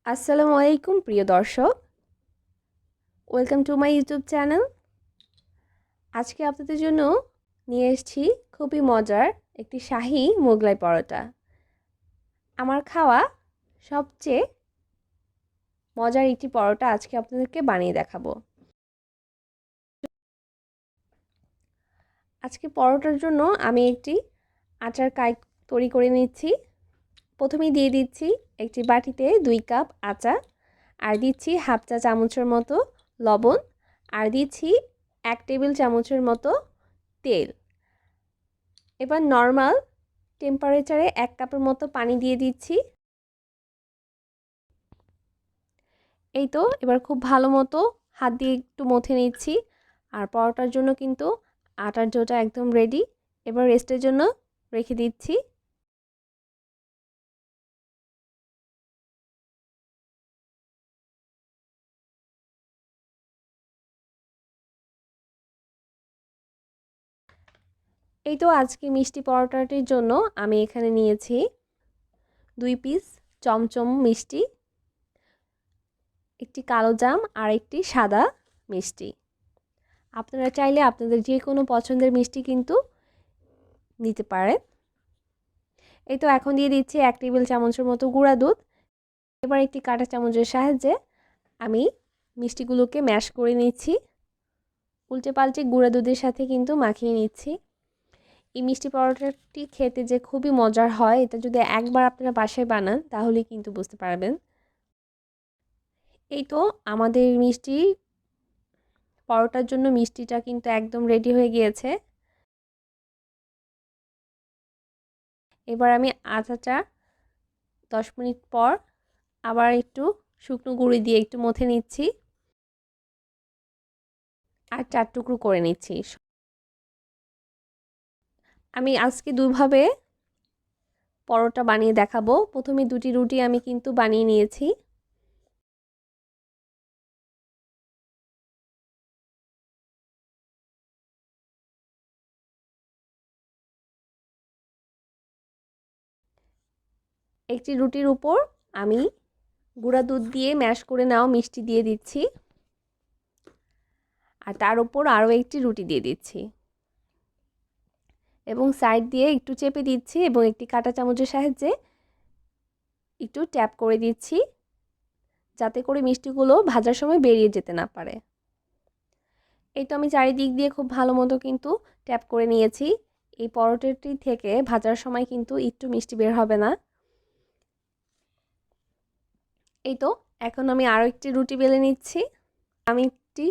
আসসালামু আলাইকুম প্রিয় দর্শক, welcome to my YouTube channel. আজকে আপনাদের জন্য নিয়ে এসেছি খুবই মজার একটি শাহী মোগলাই পরোটা। আমার খাওয়া সবচেয়ে মজার একটি পরোটা আজকে আপনাদেরকে বানিয়ে দেখাবো। আজকে পরোটার জন্য আমি একটি আটার কাই তৈরি করে নিচ্ছি। প্রথমেই দিয়ে দিচ্ছি একটি বাটিতে 2 কাপ আটা, আর দিচ্ছি হাফ চা চামচের মতো লবণ, আর দিচ্ছি 1 টেবিল চামচের মতো তেল। এবার নর্মাল টেম্পারেচারে 1 কাপের মতো পানি দিয়ে দিচ্ছি। এই তো এবার খুব ভালো মতো হাত দিয়ে একটু মথে নিচ্ছি। আর পরোটার জন্য কিন্তু আটার ডোটা একদম রেডি। এবার রেস্টের জন্য রেখে দিচ্ছি। এই তো আজকে মিষ্টি পরোটাটির জন্য আমি এখানে নিয়েছি 2 পিস চমচম মিষ্টি, একটি কালো জাম আর একটি সাদা মিষ্টি। আপনারা চাইলে আপনাদের যে কোনো পছন্দের মিষ্টি কিন্তু নিতে পারেন। এই তো এখন দিয়ে দিচ্ছি 1 টেবিল চামচের মতো গুঁড়া দুধ। এবার একটি কাঁটা চামচের সাহায্যে আমি মিষ্টিগুলোকে ম্যাশ করে নিচ্ছি। উল্টে পাল্টে গুঁড়া দুধের সাথে কিন্তু মাখিয়ে নিচ্ছি। এই মিষ্টি পরোটাটি খেতে যে খুবই মজার হয়, এটা যদি একবার আপনারা বাসায় বানান তাহলে কিন্তু বুঝতে পারবেন। এই তো আমাদের মিষ্টি পরোটার জন্য মিষ্টিটা কিন্তু একদম রেডি হয়ে গিয়েছে। এবার আমি আটাটা 10 মিনিট পর আবার একটু শুকনো গুঁড়ি দিয়ে একটু মথে নিচ্ছি আর 4 টুকরো করে নিচ্ছি। আমি আজকে দুইভাবে পরোটা বানিয়ে দেখাবো। প্রথমে 2টি রুটি আমি কিন্তু বানিয়ে নিয়েছি। একটি রুটির উপর আমি গুঁড়া দুধ দিয়ে ম্যাশ করে নেওয়া মিষ্টি দিয়ে দিচ্ছি, আর তার উপর আরও একটি রুটি দিয়ে দিচ্ছি এবং সাইড দিয়ে একটু চেপে দিচ্ছি এবং একটি কাঁটা চামচের সাহায্যে একটু ট্যাপ করে দিচ্ছি, যাতে করে মিষ্টিগুলো ভাজার সময় বেরিয়ে যেতে না পারে। এই তো আমি চারিদিক দিয়ে খুব ভালো মতো কিন্তু ট্যাপ করে নিয়েছি। এই পরোটাটি থেকে ভাজার সময় কিন্তু একটু মিষ্টি বের হবে না। এই তো এখন আমি আরও একটি রুটি বেলে নিচ্ছি। আমি একটি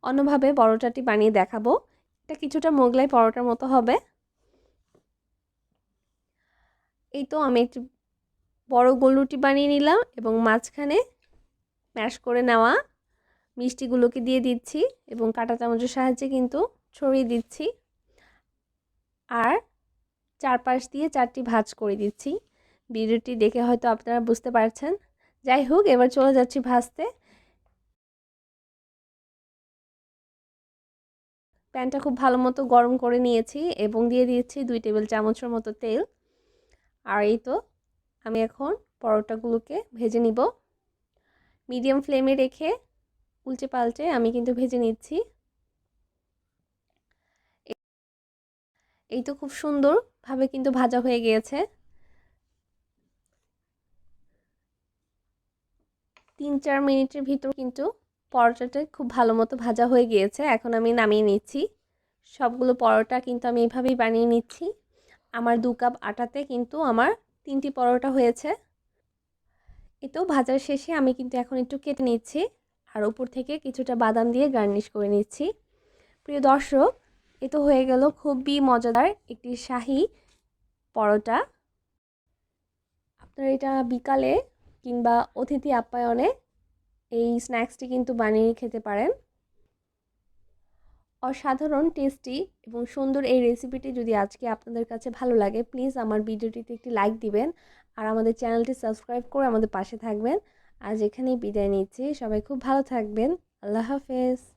অন্যভাবে পরোটাটি বানিয়ে দেখাবো। এটা কিছুটা মোগলাই পরোটার মতো হবে। এই তো আমি একটি বড় গোল রুটি বানিয়ে নিলাম এবং মাঝখানে ম্যাশ করে নেওয়া মিষ্টিগুলোকে দিয়ে দিচ্ছি এবং কাঁটা চামচের সাহায্যে কিন্তু ছড়িয়ে দিচ্ছি, আর চারপাশ দিয়ে 4টি ভাঁজ করে দিচ্ছি। ভিডিওটি দেখে হয়তো আপনারা বুঝতে পারছেন। যাই হোক, এবার চলে যাচ্ছি ভাজতে। প্যানটা খুব ভালো মতো গরম করে নিয়েছি এবং দিয়ে দিয়েছি 2 টেবিল চামচের মতো তেল। আর এই তো আমি এখন পরোটাগুলোকে ভেজে নিব। মিডিয়াম ফ্লেমে রেখে উল্টে পাল্টে আমি কিন্তু ভেজে নিচ্ছি। এই তো খুব সুন্দরভাবে কিন্তু ভাজা হয়ে গিয়েছে। 3-4 মিনিটের ভিতর কিন্তু পরোটাটা খুব ভালো মতো ভাজা হয়ে গিয়েছে। এখন আমি নামিয়ে নিচ্ছি। সবগুলো পরোটা কিন্তু আমি এভাবেই বানিয়ে নিচ্ছি। আমার 2 কাপ আটাতে কিন্তু আমার 3টি পরোটা হয়েছে। এই তো ভাজার শেষে আমি কিন্তু এখন একটু কেটে নিচ্ছি আর উপর থেকে কিছুটা বাদাম দিয়ে গার্নিশ করে নিচ্ছি। প্রিয় দর্শক, এ তো হয়ে গেল খুবই মজাদার একটি শাহী পরোটা। আপনারা এটা বিকালে কিংবা অতিথি আপ্যায়নে এই স্ন্যাক্সটি কিন্তু বানিয়ে খেতে পারেন। অসাধারণ টেস্টি এবং সুন্দর এই রেসিপিটি যদি আজকে আপনাদের কাছে ভালো লাগে, প্লিজ আমার ভিডিওটিতে একটি লাইক দিবেন আর আমাদের চ্যানেলটি সাবস্ক্রাইব করে আমাদের পাশে থাকবেন। আজ এখানেই বিদায় নিচ্ছি। সবাই খুব ভালো থাকবেন। আল্লাহ হাফেজ।